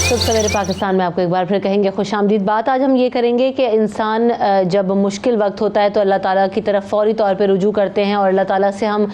صبح سویرے پاکستان میں آپ کو ایک بار پھر کہیں گے خوش آمدید. بات آج ہم یہ کریں گے کہ انسان جب مشکل وقت ہوتا ہے تو اللہ تعالیٰ کی طرف فوری طور پہ رجوع کرتے ہیں اور اللہ تعالیٰ سے ہم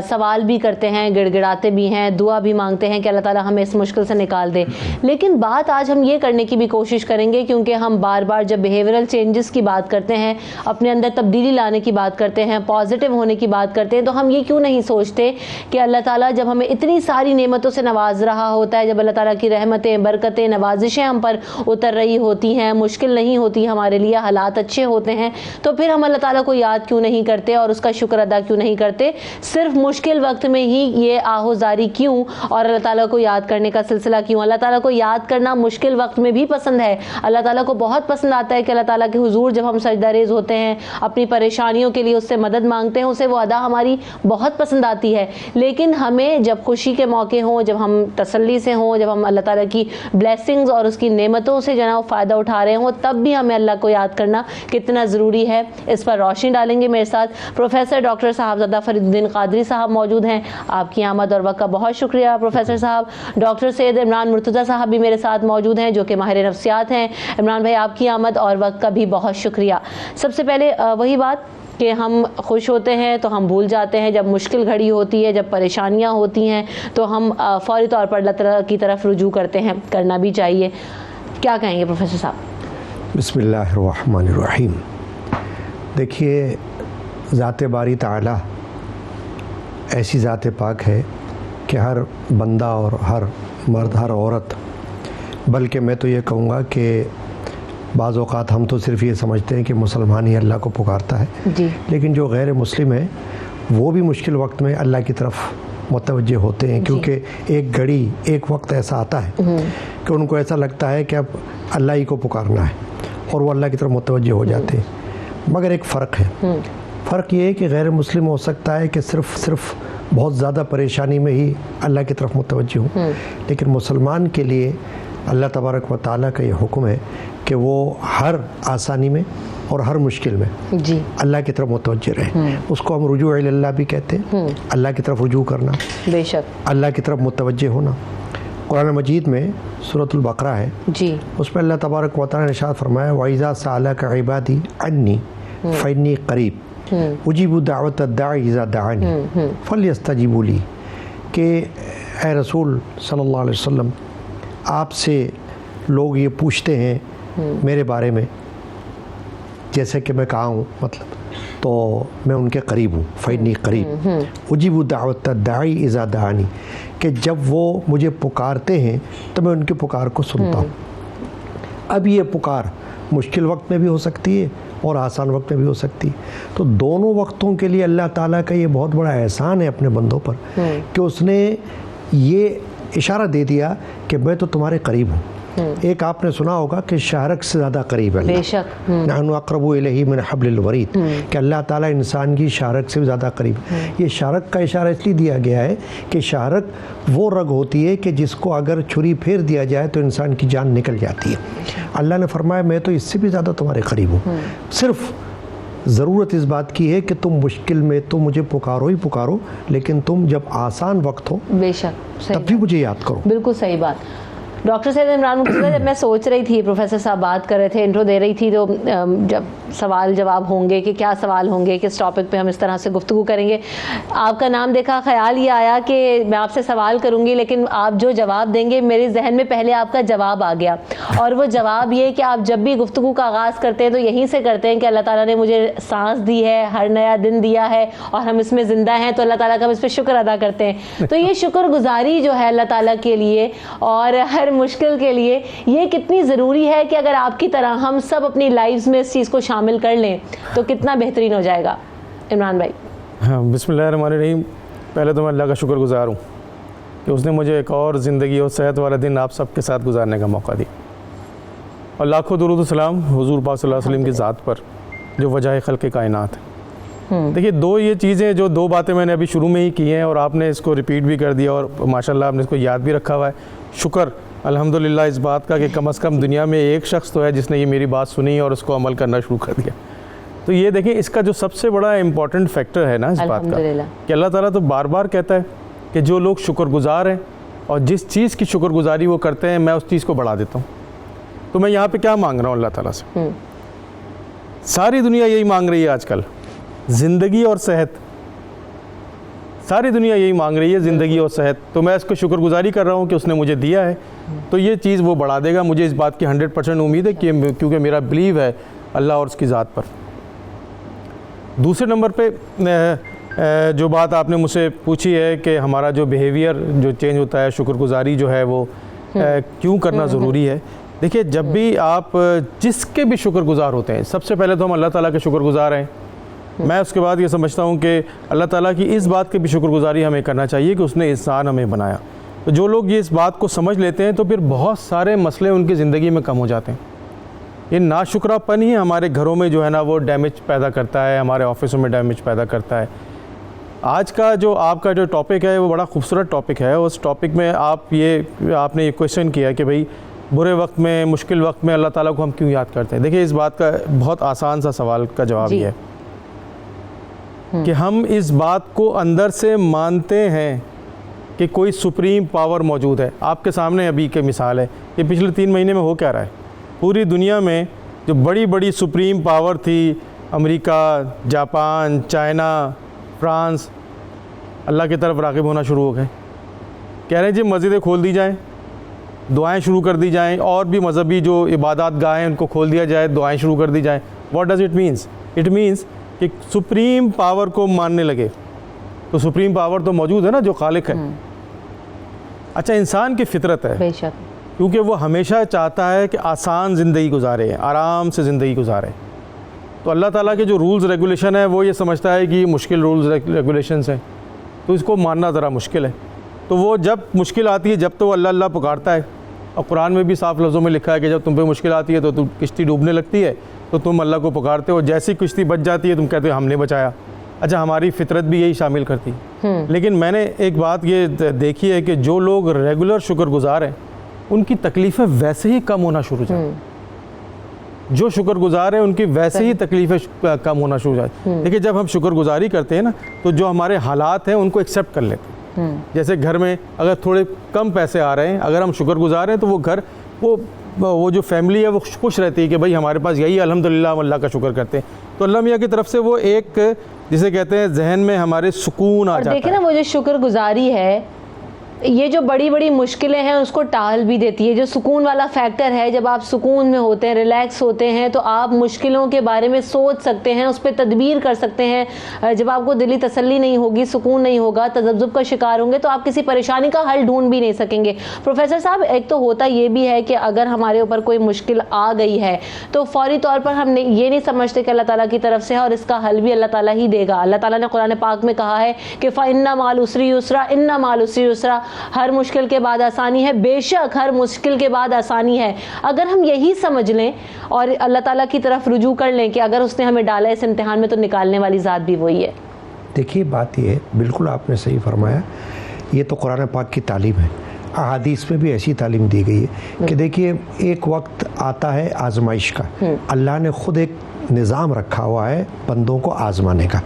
سوال بھی کرتے ہیں, گڑ گڑاتے بھی ہیں, دعا بھی مانگتے ہیں کہ اللہ تعالیٰ ہمیں اس مشکل سے نکال دے. لیکن بات آج ہم یہ کرنے کی بھی کوشش کریں گے, کیونکہ ہم بار بار جب بیہیورل چینجز کی بات کرتے ہیں, اپنے اندر تبدیلی لانے کی بات کرتے ہیں, پازیٹیو ہونے کی بات کرتے ہیں, تو ہم یہ کیوں نہیں سوچتے کہ اللہ تعالیٰ جب ہمیں اتنی ساری نعمتوں سے نواز رہا ہوتا ہے, جب اللہ تعالیٰ کی رحمتیں, برکتیں, نوازشیں ہم پر اتر رہی ہوتی ہیں, مشکل نہیں ہوتی ہمارے لیے, حالات اچھے ہوتے ہیں, تو پھر ہم اللہ تعالیٰ کو یاد کیوں نہیں کرتے اور اس کا شکر ادا کیوں نہیں کرتے؟ صرف مشکل وقت میں ہی یہ آہوزاری کیوں اور اللہ تعالیٰ کو یاد کرنے کا سلسلہ کیوں؟ اللہ تعالیٰ کو یاد کرنا مشکل وقت میں بھی پسند ہے. اللہ تعالیٰ کو بہت پسند آتا ہے کہ اللہ تعالیٰ کے حضور جب ہم سجدہ ریز ہوتے ہیں, اپنی پریشانیوں کے لیے اس سے مدد مانگتے ہیں, اسے وہ ادا ہماری بہت پسند آتی ہے. لیکن ہمیں جب خوشی کے موقع ہوں, جب ہم تسلی سے ہوں, جب ہم اللہ تعالیٰ کی بلیسنگز اور اس کی نعمتوں سے جو ہے وہ فائدہ اٹھا رہے ہوں, تب بھی ہمیں اللہ کو یاد کرنا کتنا ضروری ہے, اس پر روشنی ڈالیں گے. میرے ساتھ پروفیسر ڈاکٹر صاحبزادہ فرید الدین قادری صاحب موجود ہیں. آپ کی آمد اور وقت کا بہت شکریہ پروفیسر صاحب. ڈاکٹر سید عمران مرتضیٰ صاحب بھی میرے ساتھ موجود ہیں, جو کہ ماہر نفسیات ہیں. عمران بھائی, آپ کی آمد اور وقت کا بھی بہت شکریہ. سب سے پہلے وہی بات کہ ہم خوش ہوتے ہیں تو ہم بھول جاتے ہیں, جب مشکل گھڑی ہوتی ہے, جب پریشانیاں ہوتی ہیں, تو ہم فوری طور پر اللہ تعالیٰ کی طرف رجوع کرتے ہیں. کرنا بھی چاہیے. کیا کہیں گے پروفیسر صاحب؟ بسم اللہ الرحمن الرحیم. دیکھیے, ذات باری تعالیٰ ایسی ذات پاک ہے کہ ہر بندہ اور ہر مرد, ہر عورت, بلکہ میں تو یہ کہوں گا کہ بعض اوقات ہم تو صرف یہ سمجھتے ہیں کہ مسلمان ہی اللہ کو پکارتا ہے, لیکن جو غیر مسلم ہیں وہ بھی مشکل وقت میں اللہ کی طرف متوجہ ہوتے ہیں, کیونکہ ایک گھڑی, ایک وقت ایسا آتا ہے کہ ان کو ایسا لگتا ہے کہ اب اللہ ہی کو پکارنا ہے اور وہ اللہ کی طرف متوجہ ہو جاتے ہیں. مگر ایک فرق ہے. فرق یہ ہے کہ غیر مسلم ہو سکتا ہے کہ صرف بہت زیادہ پریشانی میں ہی اللہ کی طرف متوجہ ہوں, لیکن مسلمان کے لیے اللہ تبارک و تعالیٰ کا یہ حکم ہے کہ وہ ہر آسانی میں اور ہر مشکل میں اللہ کی طرف متوجہ رہے. اس کو ہم رجوع الی اللہ بھی کہتے ہیں, اللہ کی طرف رجوع کرنا, بے شک اللہ کی طرف متوجہ ہونا. قرآن مجید میں سورۃ البقرہ ہے, اس میں اللہ تبارک و تعالیٰ نے ارشاد فرمایا وَإِذَا سَأَلَكَ عِبَادِي عَنِّي فَإِنِّي قَرِيبٌ أُجِيبُ دَعْوَةَ الدَّاعِ إِذَا دَعَانِ فَلْيَسْتَجِيبُوا لِي. کہ اے رسول صلی اللہ علیہ وسلم, آپ سے لوگ یہ پوچھتے ہیں میرے بارے میں, جیسے کہ میں کہا ہوں, مطلب تو میں ان کے قریب ہوں. فإنی قریب اجیب دعوت الداعی اذا دعانی, کہ جب وہ مجھے پکارتے ہیں تو میں ان کی پکار کو سنتا ہوں. اب یہ پکار مشکل وقت میں بھی ہو سکتی ہے اور آسان وقت میں بھی ہو سکتی ہے. تو دونوں وقتوں کے لیے اللہ تعالیٰ کا یہ بہت بڑا احسان ہے اپنے بندوں پر کہ اس نے یہ اشارہ دے دیا کہ میں تو تمہارے قریب ہوں. ایک آپ نے سنا ہوگا کہ شارک سے زیادہ قریب ہے, بے شک, نحن اقرب الیہ من حبل الورید, کہ اللہ تعالیٰ انسان کی شارک سے بھی زیادہ قریب. یہ شارک کا اشارہ اس لیے دیا گیا ہے کہ شارک وہ رگ ہوتی ہے کہ جس کو اگر چھری پھیر دیا جائے تو انسان کی جان نکل جاتی ہے. اللہ نے فرمایا میں تو اس سے بھی زیادہ تمہارے قریب ہوں. صرف ضرورت اس بات کی ہے کہ تم مشکل میں تو مجھے پکارو ہی پکارو, لیکن تم جب آسان وقت ہو بے شک تب بھی مجھے یاد کرو. بالکل صحیح بات. ڈاکٹر سید عمران مرتضیٰ, جب میں سوچ رہی تھی, پروفیسر صاحب بات کر رہے تھے, انٹرو دے رہی تھی, تو جب سوال جواب ہوں گے کہ کیا سوال ہوں گے, کس ٹاپک پہ ہم اس طرح سے گفتگو کریں گے, آپ کا نام دیکھا, خیال یہ آیا کہ میں آپ سے سوال کروں گی, لیکن آپ جو جواب دیں گے میرے ذہن میں پہلے آپ کا جواب آ گیا, اور وہ جواب یہ کہ آپ جب بھی گفتگو کا آغاز کرتے ہیں تو یہیں سے کرتے ہیں کہ اللہ تعالیٰ نے مجھے سانس دی ہے, ہر نیا دن دیا ہے, اور ہم اس میں زندہ ہیں, تو اللہ تعالیٰ کا ہم اس پہ شکر ادا کرتے ہیں. تو یہ شکر گزاری جو ہے اللہ تعالیٰ کے لیے اور ہر مشکل کے لیے, یہ کتنی ضروری ہے کہ اگر آپ کی طرح ہم سب اپنی لائفز میں اس چیز کو شامل کر لیں تو کتنا بہترین ہو جائے گا. عمران بھائی. ہاں, بسم اللہ الرحمن الرحیم. پہلے تو میں اللہ کا شکر گزار ہوں کہ اس نے مجھے ایک اور زندگی اور صحت والا دن آپ سب کے ساتھ گزارنے کا موقع دیا, اور لاکھوں درود و سلام حضور پاک صلی اللہ علیہ وسلم کی ذات پر جو وجہ خلق کائنات ہے. دیکھیے, دو یہ چیزیں, جو دو باتیں میں نے ابھی شروع میں ہی کی ہیں اور آپ نے اس کو ریپیٹ بھی کر دیا اور ماشاءاللہ آپ نے اس کو یاد بھی رکھا ہوا ہے. شکر الحمدللہ اس بات کا کہ کم از کم دنیا میں ایک شخص تو ہے جس نے یہ میری بات سنی اور اس کو عمل کرنا شروع کر دیا. تو یہ دیکھیں, اس کا جو سب سے بڑا امپورٹنٹ فیکٹر ہے نا اس بات کا, کہ اللہ تعالیٰ تو بار بار کہتا ہے کہ جو لوگ شکر گزار ہیں اور جس چیز کی شکر گزاری وہ کرتے ہیں میں اس چیز کو بڑھا دیتا ہوں. تو میں یہاں پہ کیا مانگ رہا ہوں اللہ تعالیٰ سے؟ ساری دنیا یہی مانگ رہی ہے آج کل, زندگی اور صحت. ساری دنیا یہی مانگ رہی ہے, زندگی اور صحت. تو میں اس کو شکر گزاری کر رہا ہوں کہ اس نے مجھے دیا ہے, تو یہ چیز وہ بڑھا دے گا. مجھے اس بات کی 100% امید ہے کہ کیونکہ میرا بلیو ہے اللہ اور اس کی ذات پر. دوسرے نمبر پہ جو بات آپ نے مجھ سے پوچھی ہے کہ ہمارا جو بیہیویئر جو چینج ہوتا ہے, شکر گزاری جو ہے وہ کیوں کرنا ضروری ہے. دیکھیے, جب بھی آپ جس کے بھی شکر گزار ہوتے ہیں, سب سے پہلے تو ہم اللہ تعالیٰ کے شکر گزار ہیں. میں اس کے بعد یہ سمجھتا ہوں کہ اللہ تعالیٰ کی اس بات کی بھی شکر گزاری ہمیں کرنا چاہیے کہ اس نے انسان ہمیں بنایا. تو جو لوگ یہ اس بات کو سمجھ لیتے ہیں تو پھر بہت سارے مسئلے ان کی زندگی میں کم ہو جاتے ہیں. یہ ناشکرہ پن ہی ہمارے گھروں میں جو ہے نا وہ ڈیمیج پیدا کرتا ہے, ہمارے آفسوں میں ڈیمیج پیدا کرتا ہے. آج کا جو آپ کا جو ٹاپک ہے وہ بڑا خوبصورت ٹاپک ہے. اس ٹاپک میں آپ نے یہ کویشچن کیا کہ بھئی برے وقت میں, مشکل وقت میں اللہ تعالیٰ کو ہم کیوں یاد کرتے ہیں. دیکھیے, اس بات کا بہت آسان سا سوال کا جواب یہ ہے کہ ہم اس بات کو اندر سے مانتے ہیں کہ کوئی سپریم پاور موجود ہے. آپ کے سامنے ابھی کی مثال ہے کہ پچھلے 3 مہینے میں ہو کیا رہا ہے. پوری دنیا میں جو بڑی بڑی سپریم پاور تھی, امریکہ, جاپان, چائنا, فرانس, اللہ کی طرف راغب ہونا شروع ہو گئے. کہہ رہے ہیں جی مسجدیں کھول دی جائیں, دعائیں شروع کر دی جائیں, اور بھی مذہبی جو عبادات گاہیں ان کو کھول دیا جائے, دعائیں شروع کر دی جائیں. What does it means? It means کہ سپریم پاور کو ماننے لگے. تو سپریم پاور تو موجود ہے نا, جو خالق ہے. اچھا, انسان کی فطرت ہے, بے شک, کیونکہ وہ ہمیشہ چاہتا ہے کہ آسان زندگی گزارے, آرام سے زندگی گزارے. تو اللہ تعالیٰ کے جو رولز ریگولیشن ہے وہ یہ سمجھتا ہے کہ یہ مشکل رولز ریگولیشنز ہیں, تو اس کو ماننا ذرا مشکل ہے. تو وہ جب مشکل آتی ہے جب تو وہ اللہ اللہ پکارتا ہے. اور قرآن میں بھی صاف لفظوں میں لکھا ہے کہ جب تم پہ مشکل آتی ہے تو تم کشتی ڈوبنے لگتی ہے تو تم اللہ کو پکارتے ہو, جیسی کشتی بچ جاتی ہے تم کہتے ہو ہم نے بچایا. اچھا, ہماری فطرت بھی یہی شامل کرتی. لیکن میں نے ایک بات یہ دیکھی ہے کہ جو لوگ ریگولر شکر گزار ہیں ان کی تکلیفیں ویسے ہی کم ہونا شروع ہو جائیں. جو شکر گزار ہیں ان کی ویسے ہی تکلیفیں کم ہونا شروع ہو جائیں. دیکھیے, جب ہم شکر گزاری کرتے ہیں نا تو جو ہمارے حالات ہیں ان کو ایکسیپٹ کر لیتے ہیں. جیسے گھر میں اگر تھوڑے کم پیسے آ رہے ہیں, اگر ہم شکر گزار ہیں تو وہ گھر وہ جو فیملی ہے وہ خوش رہتی ہے کہ بھائی ہمارے پاس یہی الحمدللہ, ہم اللہ کا شکر کرتے ہیں. تو اللہ میاں کی طرف سے وہ ایک جسے کہتے ہیں ذہن میں ہمارے سکون آ جاتا ہے. دیکھیں نا, وہ جو شکر گزاری ہے یہ جو بڑی بڑی مشکلیں ہیں اس کو ٹال بھی دیتی ہے. جو سکون والا فیکٹر ہے, جب آپ سکون میں ہوتے ہیں, ریلیکس ہوتے ہیں, تو آپ مشکلوں کے بارے میں سوچ سکتے ہیں, اس پہ تدبیر کر سکتے ہیں. جب آپ کو دلی تسلی نہیں ہوگی, سکون نہیں ہوگا, تذبذب کا شکار ہوں گے, تو آپ کسی پریشانی کا حل ڈھونڈ بھی نہیں سکیں گے. پروفیسر صاحب, ایک تو ہوتا یہ بھی ہے کہ اگر ہمارے اوپر کوئی مشکل آ گئی ہے تو فوری طور پر ہم یہ نہیں سمجھتے کہ اللہ تعالیٰ کی طرف سے ہے اور اس کا حل بھی اللہ تعالیٰ ہی دے گا. اللہ تعالیٰ نے قرآن پاک میں کہا ہے کہ فَإِنَّ مَعَ الْعُسْرِ يُسْرًا إِنَّ مَعَ الْعُسْرِ يُسْرًا, ہر مشکل کے بعد آسانی ہے. بے شک ہر مشکل کے بعد آسانی ہے. اگر ہم یہی سمجھ لیں اور اللہ تعالیٰ کی طرف رجوع کر لیں کہ اگر اس نے ہمیں ڈالا اس امتحان میں تو نکالنے والی ذات بھی وہی ہے. دیکھیے, بات یہ ہے, بالکل آپ نے صحیح فرمایا, یہ تو قرآن پاک کی تعلیم ہے. احادیث میں بھی ایسی تعلیم دی گئی ہے کہ دیکھیے, ایک وقت آتا ہے آزمائش کا. اللہ نے خود ایک نظام رکھا ہوا ہے بندوں کو آزمانے کا.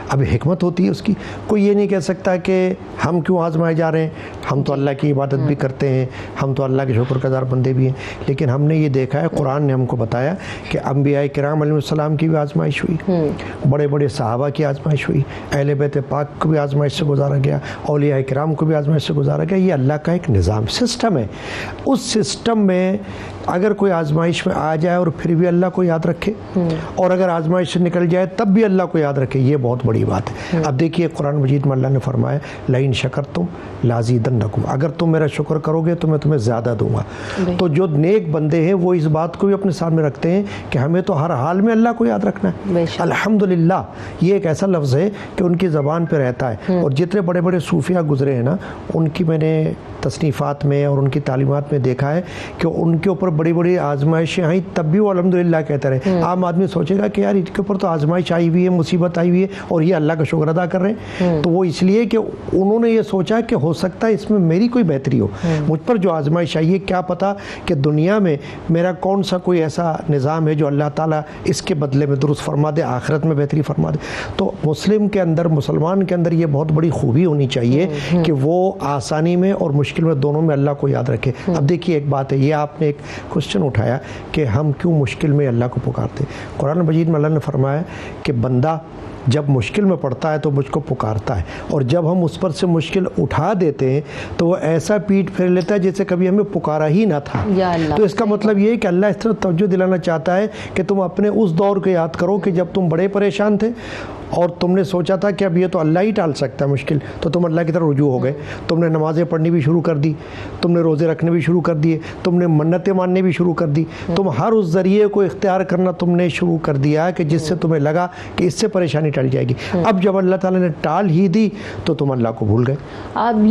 اب حکمت ہوتی ہے اس کی. کوئی یہ نہیں کہہ سکتا کہ ہم کیوں آزمائے جا رہے ہیں, ہم تو اللہ کی عبادت بھی کرتے ہیں, ہم تو اللہ کے شکر گزار بندے بھی ہیں. لیکن ہم نے یہ دیکھا ہے, قرآن نے ہم کو بتایا کہ انبیاء کرام علیہ السلام کی بھی آزمائش ہوئی, بڑے بڑے صحابہ کی آزمائش ہوئی, اہل بیت پاک کو بھی آزمائش سے گزارا گیا, اولیاء کرام کو بھی آزمائش سے گزارا گیا. یہ اللہ کا ایک نظام, سسٹم ہے. اس سسٹم میں اگر کوئی آزمائش میں آ جائے اور پھر بھی اللہ کو یاد رکھے, اور اگر آزمائش سے نکل جائے تب بھی اللہ کو یاد رکھے, یہ بہت بڑی بات ہے. اب دیکھیے, قرآن مجید میں اللہ نے فرمایا لئن شکرتم لازیدنکم, اگر تم میرا شکر کرو گے تو میں تمہیں زیادہ دوں گا. تو جو نیک بندے ہیں وہ اس بات کو بھی اپنے سامنے رکھتے ہیں کہ ہمیں تو ہر حال میں اللہ کو یاد رکھنا ہے. الحمدللہ, یہ ایک ایسا لفظ ہے کہ ان کی زبان پہ رہتا ہے. اور جتنے بڑے بڑے صوفیہ گزرے ہیں نا, ان کی میں نے تصنیفات میں اور ان کی تعلیمات میں دیکھا ہے کہ ان کے اوپر بڑی بڑی آزمائشیں آئیں تب بھی وہ الحمدللہ کہتے رہے. عام آدمی سوچے گا کہ یار اس کے اوپر تو آزمائش آئی ہوئی ہے, مصیبت آئی ہوئی ہے, اور یہ اللہ کا شکر ادا کر رہے ہیں. تو وہ اس لیے کہ انہوں نے یہ سوچا کہ ہو سکتا ہے اس میں میری کوئی بہتری ہو, مجھ پر جو آزمائش آئی ہے کیا پتہ کہ دنیا میں میرا کون سا کوئی ایسا نظام ہے جو اللہ تعالیٰ اس کے بدلے میں درست فرما دے, آخرت میں بہتری فرما دے. تو مسلم کے اندر, مسلمان کے اندر یہ بہت بڑی خوبی ہونی چاہیے کہ وہ آسانی میں اور مشکل میں دونوں میں اللہ کو یاد رکھے. اب دیکھیے ایک بات ہے, یہ آپ نے ایک کوشچن اٹھایا کہ ہم کیوں مشکل میں اللہ کو پکارتے. قرآن مجید میں اللہ نے فرمایا کہ بندہ جب مشکل میں پڑتا ہے تو مجھ کو پکارتا ہے, اور جب ہم اس پر سے مشکل اٹھا دیتے ہیں تو وہ ایسا پیٹ پھیر لیتا ہے جیسے کبھی ہمیں پکارا ہی نہ تھا. تو اس کا مطلب یہ ہے کہ اللہ اس طرح توجہ دلانا چاہتا ہے کہ تم اپنے اس دور کو یاد کرو کہ جب تم بڑے پریشان تھے اور تم نے سوچا تھا کہ اب یہ تو اللہ ہی ٹال سکتا ہے مشکل, تو تم اللہ کی طرف رجوع ہو گئے. تم نے نمازیں پڑھنی بھی شروع کر دی, تم نے روزے رکھنے بھی شروع کر دیے, تم نے منتیں ماننے بھی شروع کر دی. تم ہر اس ذریعے کو اختیار کرنا تم نے شروع کر دیا کہ جس سے تمہیں لگا کہ اس سے پریشانی ٹل جائے گی. اب جب اللہ تعالیٰ نے ٹال ہی دی تو تم اللہ کو بھول گئے. اب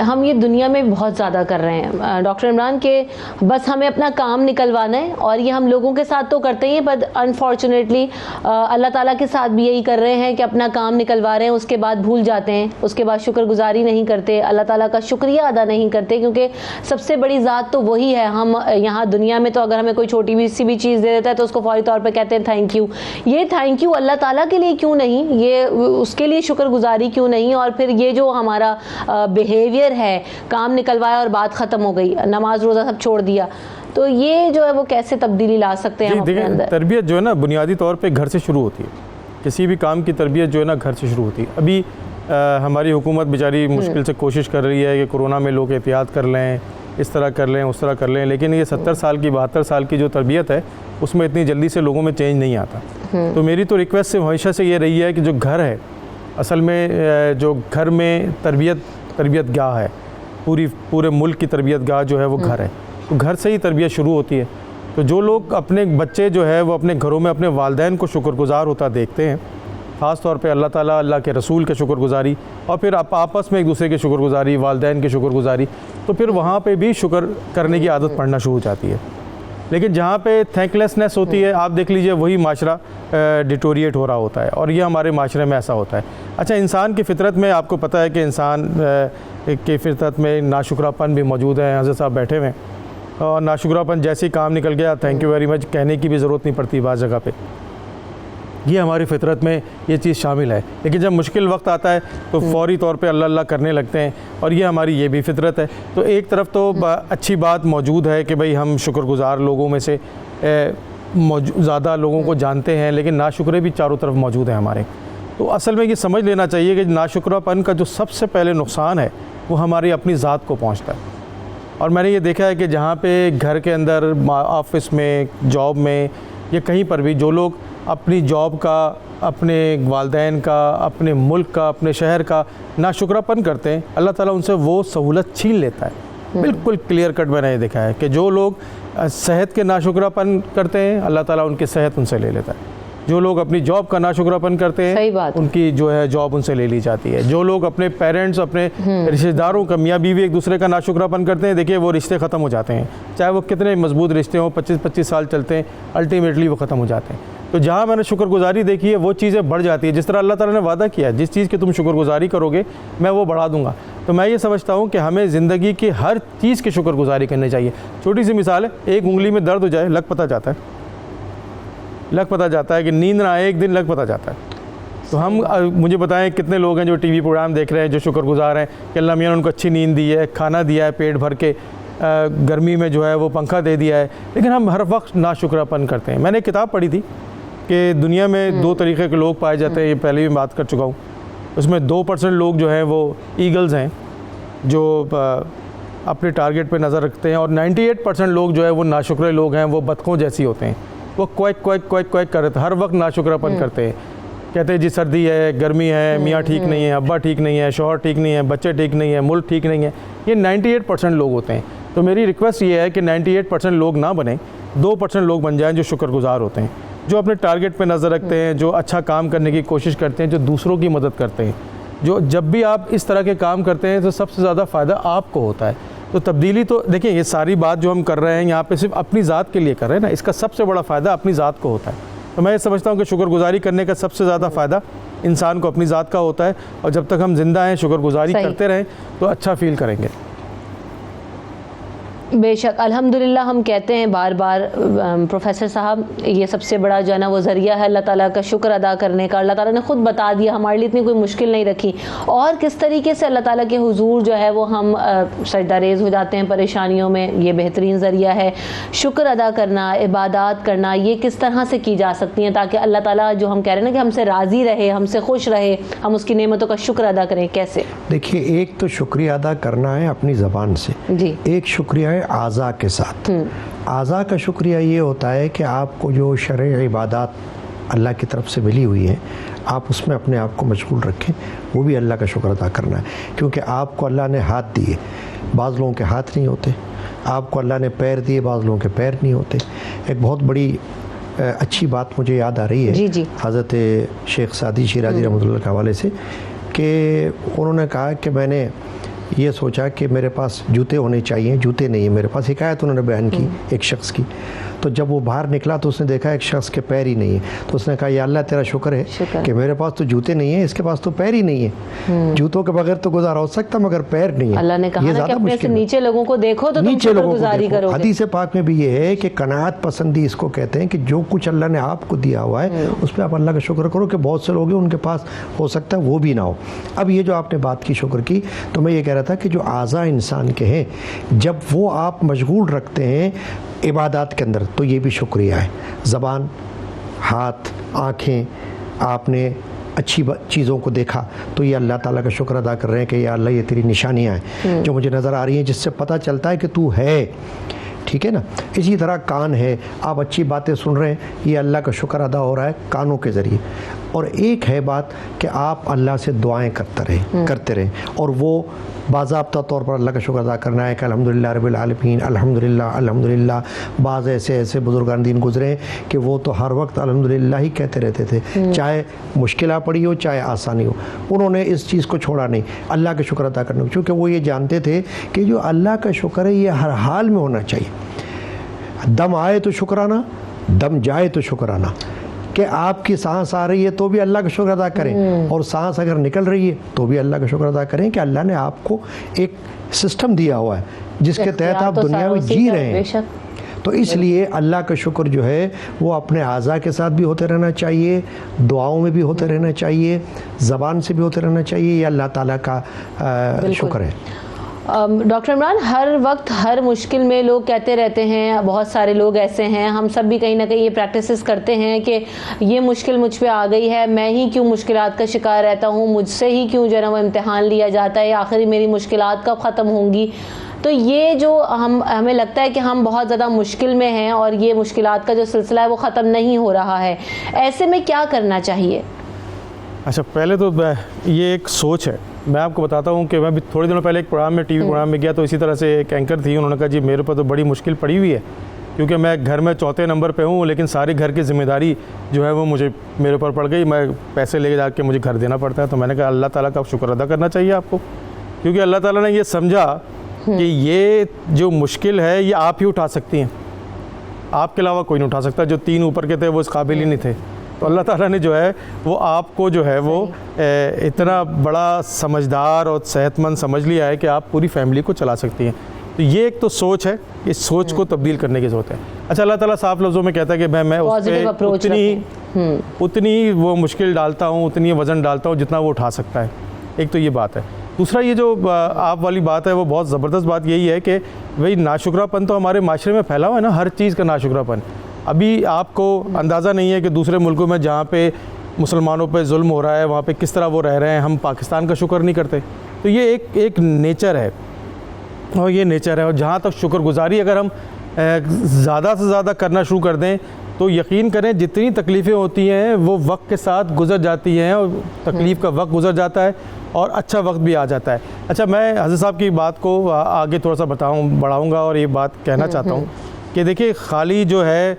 ہم یہ دنیا میں بہت زیادہ کر رہے ہیں ڈاکٹر عمران, کہ بس ہمیں اپنا کام نکلوانا ہے, اور یہ ہم لوگوں کے ساتھ تو کرتے ہی ہیں, بٹ انفارچونیٹلی اللہ تعالیٰ کے ساتھ بھی یہی کر رہے ہیں کہ اپنا کام نکلوا رہے ہیں, اس کے بعد بھول جاتے ہیں, اس کے بعد شکر گزاری نہیں کرتے, اللہ تعالیٰ کا شکریہ ادا نہیں کرتے, کیونکہ سب سے بڑی ذات تو وہی ہے. ہم یہاں دنیا میں تو اگر ہمیں کوئی چھوٹی سی بھی چیز دے دیتا ہے تو اس کو فوری طور پہ کہتے ہیں تھینک یو. یہ تھینک یو اللہ تعالیٰ کے لیے کیوں نہیں, یہ اس کے لیے شکر گزاری کیوں نہیں؟ اور پھر یہ جو ہمارا بیہیویئر ہے, کام نکلوایا اور بات ختم ہو گئی, نماز روزہ سب چھوڑ دیا, تو یہ جو ہے وہ کیسے تبدیلی لا سکتے ہیں ہم اپنے اندر؟ تربیت جو ہے نا بنیادی طور پہ گھر سے شروع ہوتی ہے. کسی بھی کام کی تربیت جو ہے نا گھر سے شروع ہوتی ہے. ابھی ہماری حکومت بیچاری مشکل سے کوشش کر رہی ہے کہ کورونا میں لوگ احتیاط کر لیں, اس طرح کر لیں, اس طرح کر لیں, لیکن یہ 70 سال کی 72 سال کی جو تربیت ہے اس میں اتنی جلدی سے لوگوں میں چینج نہیں آتا. تو میری تو ریکویسٹ سے ہمیشہ سے یہ رہی ہے کہ جو گھر ہے, اصل میں جو گھر میں تربیت گاہ ہے, پورے ملک کی تربیت گاہ جو ہے وہ گھر ہے, تو گھر سے ہی تربیت شروع ہوتی ہے. تو جو لوگ اپنے بچے جو ہے وہ اپنے گھروں میں اپنے والدین کو شکر گزار ہوتا دیکھتے ہیں, خاص طور پہ اللہ تعالیٰ, اللہ کے رسول کے شکر گزاری, اور پھر آپس میں ایک دوسرے کی شکر گزاری, والدین کی شکر گزاری, تو پھر وہاں پہ بھی شکر کرنے کی عادت پڑنا شروع ہو جاتی ہے. لیکن جہاں پہ تھینک لیسنس ہوتی ہے, آپ دیکھ لیجئے وہی معاشرہ ڈیٹوریٹ ہو رہا ہوتا ہے, اور یہ ہمارے معاشرے میں ایسا ہوتا ہے. اچھا, انسان کی فطرت میں آپ کو پتہ ہے کہ انسان کی فطرت میں ناشکراپن بھی موجود ہے. حضرت صاحب بیٹھے ہوئے ہیں, اور ناشکراپن جیسے ہی کام نکل گیا تھینک یو ویری مچ کہنے کی بھی ضرورت نہیں پڑتی بعض جگہ پہ. یہ ہماری فطرت میں یہ چیز شامل ہے. لیکن جب مشکل وقت آتا ہے تو فوری طور پہ اللہ اللہ کرنے لگتے ہیں, اور یہ ہماری یہ بھی فطرت ہے. تو ایک طرف تو اچھی بات موجود ہے کہ بھئی ہم شکر گزار لوگوں میں سے زیادہ لوگوں کو جانتے ہیں, لیکن ناشکرے بھی چاروں طرف موجود ہیں ہمارے. تو اصل میں یہ سمجھ لینا چاہیے کہ ناشکراپن کا جو سب سے پہلے نقصان ہے وہ ہماری اپنی ذات کو پہنچتا ہے. اور میں نے یہ دیکھا ہے کہ جہاں پہ گھر کے اندر, آفس میں, جاب میں, یا کہیں پر بھی جو لوگ اپنی جاب کا, اپنے والدین کا, اپنے ملک کا, اپنے شہر کا ناشکراپن کرتے ہیں, اللہ تعالیٰ ان سے وہ سہولت چھین لیتا ہے. بالکل کلیئر کٹ میں نے یہ دیکھا ہے کہ جو لوگ صحت کے ناشکراپن کرتے ہیں, اللہ تعالیٰ ان کی صحت ان سے لے لیتا ہے. جو لوگ اپنی جاب کا ناشکراپن کرتے ہیں ان کی جو ہے جاب ان سے لے لی جاتی ہے. جو لوگ اپنے پیرنٹس, اپنے رشتہ داروں کا, میاں بیوی ایک دوسرے کا ناشکراپن کرتے ہیں, دیکھیے وہ رشتے ختم ہو جاتے ہیں, چاہے وہ کتنے مضبوط رشتے ہوں, 25 سال چلتے ہیں, الٹیمیٹلی وہ ختم ہو جاتے ہیں. تو جہاں میں نے شکر گزاری دیکھی ہے وہ چیزیں بڑھ جاتی ہے. جس طرح اللہ تعالیٰ نے وعدہ کیا ہے جس چیز کی تم شکر گزاری کرو گے میں وہ بڑھا دوں گا. تو میں یہ سمجھتا ہوں کہ ہمیں زندگی کی ہر چیز کی شکر گزاری کرنی چاہیے. چھوٹی سی مثال ہے, ایک انگلی میں درد ہو جائے لگ پتہ جاتا ہے, کہ نیند نہ آئے ایک دن لگ پتہ جاتا ہے. تو ہم مجھے بتائیں کتنے لوگ ہیں جو ٹی وی پروگرام دیکھ رہے ہیں جو شکر گزار ہیں کہ اللہ میاں نے ان کو اچھی نیند دی ہے, کھانا دیا ہے پیٹ بھر کے, گرمی میں جو ہے وہ پنکھا دے دیا ہے, لیکن ہم ہر وقت ناشکراپن کرتے ہیں. میں نے ایک کتاب پڑھی تھی کہ دنیا میں 2 طریقے کے لوگ پائے جاتے ہیں, یہ پہلے بھی بات کر چکا ہوں. اس میں 2% لوگ جو ہیں وہ ایگلز ہیں جو اپنے ٹارگٹ پہ نظر رکھتے ہیں, اور 98% لوگ جو ہے وہ ناشکرے لوگ ہیں, وہ بطخوں جیسی ہوتے ہیں, وہ کویک کرتے ہیں, ہر وقت ناشکراپن کرتے ہیں. کہتے ہیں جی سردی ہے, گرمی ہے, میاں ٹھیک نہیں ہے, ابا ٹھیک نہیں ہے, شوہر ٹھیک نہیں ہے, بچے ٹھیک نہیں ہیں, ملک ٹھیک نہیں ہے. یہ 98% لوگ ہوتے ہیں. تو میری ریکویسٹ یہ ہے کہ 98% لوگ نہ بنیں, 2% لوگ بن جائیں جو شکر گزار ہوتے ہیں, جو اپنے ٹارگٹ پہ نظر رکھتے ہیں, جو اچھا کام کرنے کی کوشش کرتے ہیں, جو دوسروں کی مدد کرتے ہیں. جو جب بھی آپ اس طرح کے کام کرتے ہیں تو سب سے زیادہ فائدہ آپ کو ہوتا ہے. تو تبدیلی تو دیکھیں, یہ ساری بات جو ہم کر رہے ہیں یہاں پہ صرف اپنی ذات کے لیے کر رہے ہیں نا, اس کا سب سے بڑا فائدہ اپنی ذات کو ہوتا ہے. تو میں یہ سمجھتا ہوں کہ شکر گزاری کرنے کا سب سے زیادہ فائدہ انسان کو اپنی ذات کا ہوتا ہے، اور جب تک ہم زندہ ہیں شکر گزاری کرتے رہیں تو اچھا فیل کریں گے۔ بے شک الحمدللہ ہم کہتے ہیں بار بار پروفیسر صاحب، یہ سب سے بڑا جو ہے نا وہ ذریعہ ہے اللہ تعالیٰ کا شکر ادا کرنے کا۔ اللہ تعالیٰ نے خود بتا دیا، ہمارے لیے اتنی کوئی مشکل نہیں رکھی، اور کس طریقے سے اللہ تعالیٰ کے حضور جو ہے وہ ہم سجدہ ریز ہو جاتے ہیں پریشانیوں میں۔ یہ بہترین ذریعہ ہے شکر ادا کرنا، عبادات کرنا۔ یہ کس طرح سے کی جا سکتی ہیں تاکہ اللہ تعالیٰ جو ہم کہہ رہے ہیں نا کہ ہم سے راضی رہے، ہم سے خوش رہے، ہم اس کی نعمتوں کا شکر ادا کریں؟ کیسے؟ دیکھیے، ایک تو شکریہ ادا کرنا ہے اپنی زبان سے، جی، ایک شکریہ ہے اعضاء کے ساتھ۔ اعضاء کا شکریہ یہ ہوتا ہے کہ آپ کو جو شرعی عبادات اللہ کی طرف سے ملی ہوئی ہیں آپ اس میں اپنے آپ کو مشغول رکھیں، وہ بھی اللہ کا شکر ادا کرنا ہے، کیونکہ آپ کو اللہ نے ہاتھ دیے، بعض لوگوں کے ہاتھ نہیں ہوتے، آپ کو اللہ نے پیر دیے، بعض لوگوں کے پیر نہیں ہوتے۔ ایک بہت بڑی اچھی بات مجھے یاد آ رہی ہے جی جی، حضرت شیخ سعدی شیرازی رحمۃ اللہ کے حوالے سے، کہ انہوں نے کہا کہ میں نے یہ سوچا کہ میرے پاس جوتے ہونے چاہیے، جوتے نہیں ہیں میرے پاس۔ حکایت انہوں نے بیان کی ایک شخص کی، تو جب وہ باہر نکلا تو اس نے دیکھا ایک شخص کے پیر ہی نہیں ہیں، تو اس نے کہا یا اللہ تیرا شکر ہے کہ میرے پاس تو جوتے نہیں ہیں، اس کے پاس تو پیر ہی نہیں ہیں، جوتوں کے بغیر تو گزارا ہو سکتا مگر پیر نہیں ہے۔ اللہ نے کہا نا کہ اپنے سے نیچے لوگوں کو دیکھو تو تم شکر گزاری کرو۔ حدیث پاک میں بھی یہ ہے کہ قناعت پسندی اس کو کہتے ہیں کہ جو کچھ اللہ نے آپ کو دیا ہوا ہے اس پہ آپ اللہ کا شکر کرو، کہ بہت سے لوگ ہیں ان کے پاس ہو سکتا ہے وہ بھی نہ ہو۔ اب یہ جو آپ نے بات کی شکر کی، تو میں یہ کہہ رہا تھا کہ جو اعضاء انسان کے ہیں جب وہ آپ مشغول رکھتے ہیں عبادات کے اندر تو یہ بھی شکریہ ہے۔ زبان، ہاتھ، آنکھیں، آپ نے اچھی چیزوں کو دیکھا تو یہ اللہ تعالیٰ کا شکر ادا کر رہے ہیں کہ یا اللہ یہ تیری نشانیاں ہیں جو مجھے نظر آ رہی ہیں، جس سے پتہ چلتا ہے کہ تو ہے، ٹھیک ہے نا۔ اسی طرح کان ہے، آپ اچھی باتیں سن رہے ہیں، یہ اللہ کا شکر ادا ہو رہا ہے کانوں کے ذریعے۔ اور ایک ہے بات کہ آپ اللہ سے دعائیں کرتے رہیں، اور وہ باضابطہ طور پر اللہ کا شکر ادا کرنا ہے کہ الحمدللہ رب العالمین، الحمدللہ الحمدللہ۔ بعض ایسے بزرگان دین گزرے ہیں کہ وہ تو ہر وقت الحمدللہ ہی کہتے رہتے تھے، چاہے مشکلات پڑی ہو چاہے آسانی ہو، انہوں نے اس چیز کو چھوڑا نہیں، اللہ کا شکر ادا کرنا، کیونکہ وہ یہ جانتے تھے کہ جو اللہ کا شکر ہے یہ ہر حال میں ہونا چاہیے۔ دم آئے تو شکرانہ، دم جائے تو شکرانہ، کہ آپ کی سانس آ رہی ہے تو بھی اللہ کا شکر ادا کریں، اور سانس اگر نکل رہی ہے تو بھی اللہ کا شکر ادا کریں کہ اللہ نے آپ کو ایک سسٹم دیا ہوا ہے جس کے تحت آپ دنیا میں جی رہے ہیں۔ تو اس لیے اللہ کا شکر جو ہے وہ اپنے اعضاء کے ساتھ بھی ہوتے رہنا چاہیے، دعاؤں میں بھی ہوتے رہنا چاہیے، زبان سے بھی ہوتے رہنا چاہیے، یہ اللہ تعالیٰ کا شکر ہے۔ ڈاکٹر عمران، ہر وقت ہر مشکل میں لوگ کہتے رہتے ہیں، بہت سارے لوگ ایسے ہیں، ہم سب بھی کہیں نہ کہیں یہ پریکٹسز کرتے ہیں کہ یہ مشکل مجھ پہ آ گئی ہے، میں ہی کیوں مشکلات کا شکار رہتا ہوں، مجھ سے ہی کیوں جو ہے نا وہ امتحان لیا جاتا ہے، آخری میری مشکلات کب ختم ہوں گی۔ تو یہ جو ہمیں لگتا ہے کہ ہم بہت زیادہ مشکل میں ہیں اور یہ مشکلات کا جو سلسلہ ہے وہ ختم نہیں ہو رہا ہے، ایسے میں کیا کرنا چاہیے؟ اچھا، پہلے تو یہ ایک سوچ ہے۔ میں آپ کو بتاتا ہوں کہ میں بھی تھوڑے دنوں پہلے ایک پروگرام میں ٹی وی پروگرام میں گیا، تو اسی طرح سے ایک اینکر تھی، انہوں نے کہا جی میرے پر تو بڑی مشکل پڑی ہوئی ہے، کیونکہ میں گھر میں چوتھے نمبر پہ ہوں، لیکن ساری گھر کی ذمہ داری جو ہے وہ میرے اوپر پڑ گئی، میں پیسے لے کے جا کے مجھے گھر دینا پڑتا ہے۔ تو میں نے کہا اللہ تعالیٰ کا شکر ادا کرنا چاہیے آپ کو، کیونکہ اللہ تعالیٰ نے یہ سمجھا کہ یہ جو مشکل ہے یہ آپ ہی اٹھا سکتی ہیں، آپ کے علاوہ کوئی نہیں اٹھا سکتا۔ جو 3 اوپر کے تھے وہ اس قابل ہی نہیں تھے، تو اللہ تعالیٰ نے جو ہے وہ آپ کو جو ہے وہ اتنا بڑا سمجھدار اور صحت مند سمجھ لیا ہے کہ آپ پوری فیملی کو چلا سکتی ہیں۔ تو یہ ایک تو سوچ ہے، اس سوچ کو تبدیل کرنے کی ضرورت ہے۔ اچھا، اللہ تعالیٰ صاف لفظوں میں کہتا ہے کہ میں اس پہ اتنی وہ مشکل ڈالتا ہوں، اتنی وزن ڈالتا ہوں جتنا وہ اٹھا سکتا ہے۔ ایک تو یہ بات ہے۔ دوسرا یہ جو آپ والی بات ہے وہ بہت زبردست بات یہی ہے کہ بھئی ناشکرہ پن تو ہمارے معاشرے میں پھیلا ہوا ہے نا، ہر چیز کا ناشکرہ پن۔ ابھی آپ کو اندازہ نہیں ہے کہ دوسرے ملکوں میں جہاں پہ مسلمانوں پہ ظلم ہو رہا ہے وہاں پہ کس طرح وہ رہ رہے ہیں، ہم پاکستان کا شکر نہیں کرتے۔ تو یہ ایک نیچر ہے، اور یہ نیچر ہے، اور جہاں تک شکر گزاری اگر ہم زیادہ سے زیادہ کرنا شروع کر دیں تو یقین کریں جتنی تکلیفیں ہوتی ہیں وہ وقت کے ساتھ گزر جاتی ہیں، اور تکلیف کا وقت گزر جاتا ہے اور اچھا وقت بھی آ جاتا ہے۔ اچھا، میں حضرت صاحب کی بات کو آگے تھوڑا سا بڑھاؤں گا اور یہ بات کہنا چاہتا ہوں کہ دیکھیے، خالی جو ہے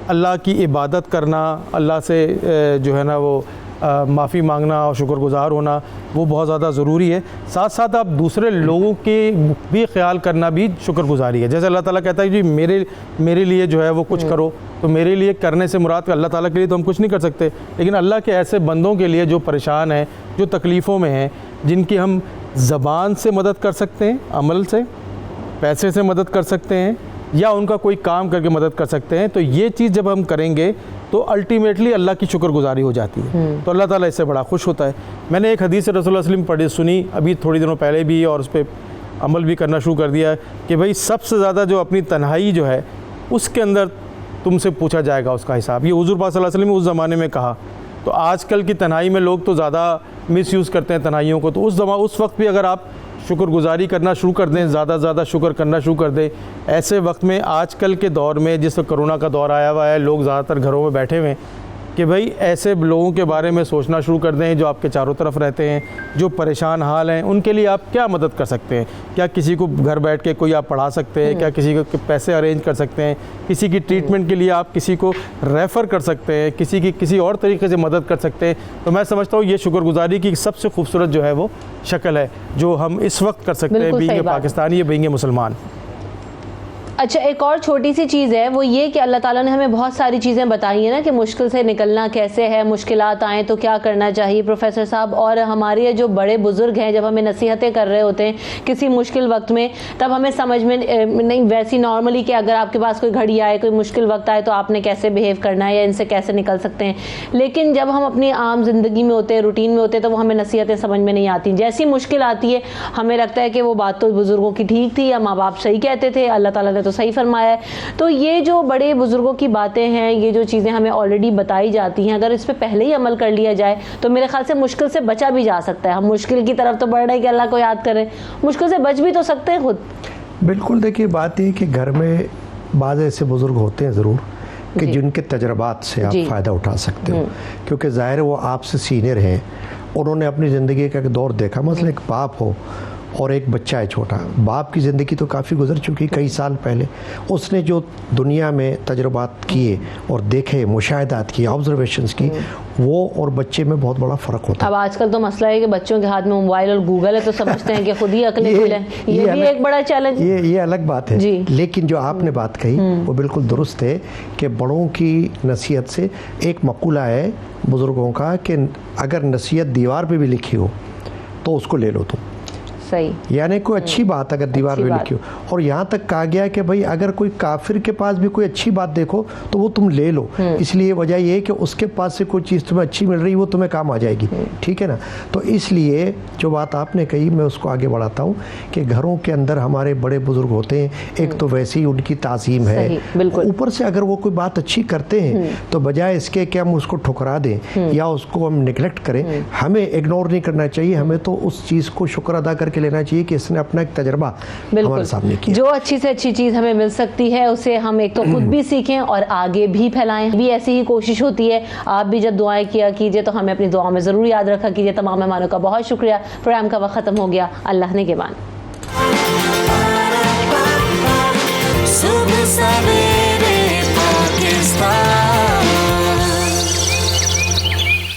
اللہ کی عبادت کرنا، اللہ سے جو ہے نا وہ معافی مانگنا اور شکر گزار ہونا وہ بہت زیادہ ضروری ہے. ساتھ ساتھ آپ دوسرے لوگوں کے بھی خیال کرنا بھی شکر گزاری ہے. جیسے اللہ تعالیٰ کہتا ہے جی میرے لیے جو ہے وہ کچھ کرو, تو میرے لیے کرنے سے مراد اللہ تعالیٰ کے لیے تو ہم کچھ نہیں کر سکتے, لیکن اللہ کے ایسے بندوں کے لیے جو پریشان ہیں, جو تکلیفوں میں ہیں, جن کی ہم زبان سے مدد کر سکتے ہیں, عمل سے, پیسے سے مدد کر سکتے ہیں, یا ان کا کوئی کام کر کے مدد کر سکتے ہیں, تو یہ چیز جب ہم کریں گے تو الٹیمیٹلی اللہ کی شکر گزاری ہو جاتی ہے, تو اللہ تعالیٰ اس سے بڑا خوش ہوتا ہے. میں نے ایک حدیث رسول اللہ صلی اللہ علیہ وسلم پڑھی سنی ابھی تھوڑی دنوں پہلے بھی, اور اس پہ عمل بھی کرنا شروع کر دیا ہے کہ بھئی سب سے زیادہ جو اپنی تنہائی جو ہے اس کے اندر تم سے پوچھا جائے گا اس کا حساب. یہ حضور پاک صلی اللہ علیہ وسلم نے اس زمانے میں کہا. تو آج کل کی تنہائی میں لوگ تو زیادہ مس یوز کرتے ہیں تنہائیوں کو, تو اس وقت بھی اگر آپ شکر گزاری کرنا شروع کر دیں, زیادہ شکر کرنا شروع کر دیں, ایسے وقت میں آج کل کے دور میں جس وقت کرونا کا دور آیا ہوا ہے, لوگ زیادہ تر گھروں میں بیٹھے ہوئے ہیں, کہ بھئی ایسے لوگوں کے بارے میں سوچنا شروع کر دیں جو آپ کے چاروں طرف رہتے ہیں, جو پریشان حال ہیں, ان کے لیے آپ کیا مدد کر سکتے ہیں. کیا کسی کو گھر بیٹھ کے کوئی آپ پڑھا سکتے ہیں, کیا کسی کو پیسے ارینج کر سکتے ہیں, کسی کی ٹریٹمنٹ کے لیے آپ کسی کو ریفر کر سکتے ہیں, کسی کی کسی اور طریقے سے مدد کر سکتے ہیں. تو میں سمجھتا ہوں یہ شکر گزاری کی سب سے خوبصورت جو ہے وہ شکل ہے جو ہم اس وقت کر سکتے ہیں بینگ پاکستانی یا بینگ مسلمان. اچھا, ایک اور چھوٹی سی چیز ہے وہ یہ کہ اللہ تعالیٰ نے ہمیں بہت ساری چیزیں بتائی ہیں نا کہ مشکل سے نکلنا کیسے ہے, مشکلات آئیں تو کیا کرنا چاہیے پروفیسر صاحب. اور ہمارے جو بڑے بزرگ ہیں جب ہمیں نصیحتیں کر رہے ہوتے ہیں کسی مشکل وقت میں, تب ہمیں سمجھ میں نہیں ویسی نارملی کہ اگر آپ کے پاس کوئی گھڑی آئے, کوئی مشکل وقت آئے تو آپ نے کیسے بیہیو کرنا ہے یا ان سے کیسے نکل سکتے ہیں. لیکن جب ہم اپنی عام زندگی میں ہوتے ہیں, روٹین میں ہوتے ہیں, تو وہ ہمیں نصیحتیں سمجھ میں نہیں آتی. جیسی مشکل آتی ہے ہمیں لگتا ہے کہ وہ بات تو بزرگوں کی ٹھیک تھی, یا ماں باپ صحیح کہتے تھے, اللہ تعالیٰ نے تو صحیح فرمایا ہے. تو یہ جو بڑے بزرگوں کی باتیں ہیں, یہ جو چیزیں ہمیں آلریڈی بتائی جاتی ہیں, اگر اس پہ پہلے ہی عمل کر لیا جائے تو میرے خیال سے مشکل سے بچا بھی جا سکتا ہے. ہم مشکل کی طرف تو بڑھ رہے ہیں کہ اللہ کو یاد کریں, مشکل سے بچ بھی تو سکتے ہیں خود. بالکل. دیکھیے بات یہ کہ گھر میں بعض ایسے بزرگ ہوتے ہیں ضرور کہ جن کے تجربات سے آپ فائدہ اٹھا سکتے ہو, کیونکہ ظاہر وہ آپ سے سینئر ہیں, انہوں نے اپنی زندگی کا ایک دور دیکھا. مثلا ایک باپ ہو اور ایک بچہ ہے چھوٹا, باپ کی زندگی تو کافی گزر چکی کئی سال پہلے, اس نے جو دنیا میں تجربات کیے اور دیکھے, مشاہدات کیے, آبزرویشنز کی, وہ اور بچے میں بہت بڑا فرق ہوتا ہے. اب آج کل تو مسئلہ ہے کہ بچوں کے ہاتھ میں موبائل اور گوگل ہے تو سمجھتے ہیں کہ خود ہی عقلیں کھلیں, یہ بھی ایک بڑا چیلنج. یہ الگ بات ہے, لیکن جو آپ نے بات کہی وہ بالکل درست ہے کہ بڑوں کی نصیحت سے, ایک مقولہ ہے بزرگوں کا کہ اگر نصیحت دیوار پہ بھی لکھی ہو تو اس کو لے لو تم. صحیح, یعنی کوئی اچھی بات اگر دیوار پہ لکھی ہو, اور یہاں تک کہا گیا کہ بھائی اگر کوئی کافر کے پاس بھی کوئی اچھی بات دیکھو تو وہ تم لے لو, اس لیے وجہ یہ ہے کہ اس کے پاس سے کوئی چیز تمہیں اچھی مل رہی وہ تمہیں کام آ جائے گی. ٹھیک ہے نا. تو اس لیے جو بات آپ نے کہی میں اس کو آگے بڑھاتا ہوں کہ گھروں کے اندر ہمارے بڑے بزرگ ہوتے ہیں, ایک تو ویسے ہی ان کی تعظیم ہے, اوپر سے اگر وہ کوئی بات اچھی کرتے ہیں تو بجائے اس کے کہ ہم اس کو ٹھکرا دیں یا اس کو ہم نگلیکٹ کریں, ہمیں اگنور نہیں کرنا چاہیے. ہمیں تو اس چیز کو شکر ادا کر کے لینا چاہیے کہ اس نے اپنا ایک تجربہ ہمارے سامنے کیا. جو اچھی سے اچھی چیز ہمیں مل سکتی ہے اسے ہم ایک تو خود بھی سیکھیں اور آگے بھی پھیلائیں. بھی ایسی ہی کوشش ہوتی ہے. آپ بھی جب دعائیں کیا کیجئے تو ہمیں اپنی دعاؤں میں ضرور یاد رکھا کیجئے. تمام مہمانوں کا بہت شکریہ. پروگرام کا وقت ختم ہو گیا. اللہ نے کے بان.